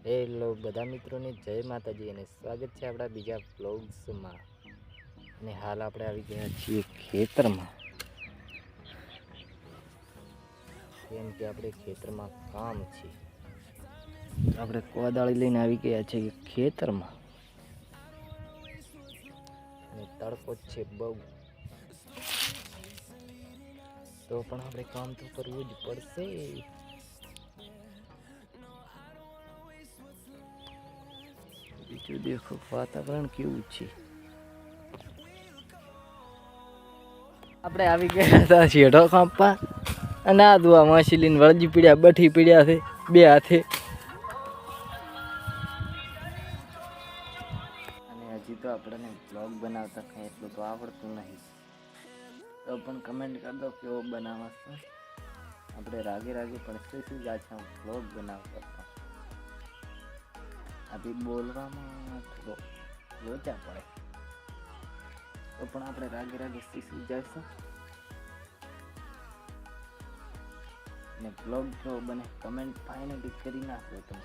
Hello બધા મિત્રોને જય માતાજી અને સ્વાગત છે આપણા બીજા બ્લોગ્સમાં। અને હાલ આપણે આવી ગયા છીએ ખેતરમાં, કેમ કે આપણે ખેતરમાં કામ છે। આપણે કોદાળી લઈને આવી ગયા છીએ ખેતરમાં અને તડકો છે બહુ, તો પણ આપણે કામ તો કરવું જ પડશે। બીજું દેખો વાતાવરણ કેવું છે। આપણે આવી ગયા હતા શેઢો કાપવા અને આ દુઆ માછલીને વળજી પીડ્યા, બઠી પીડ્યા છે બે હાથે। અને હજી તો આપણને બ્લોગ બનાવતા કંઈ એટલું તો આવડતું નહીં, તો પણ કમેન્ટ કરી દો કેવો બનાવવા છે। આપણે રાગે રાગે પણ શીખી ગયા છે બ્લોગ બનાવતા। અભી બોલવામાં થોડો લોચા પડે, તો પણ આપણે રાગે રાગે શીખી જઈશું ને બ્લોગ કેવો બને કમેન્ટ ફાઇનલી કરી નાખો તમે।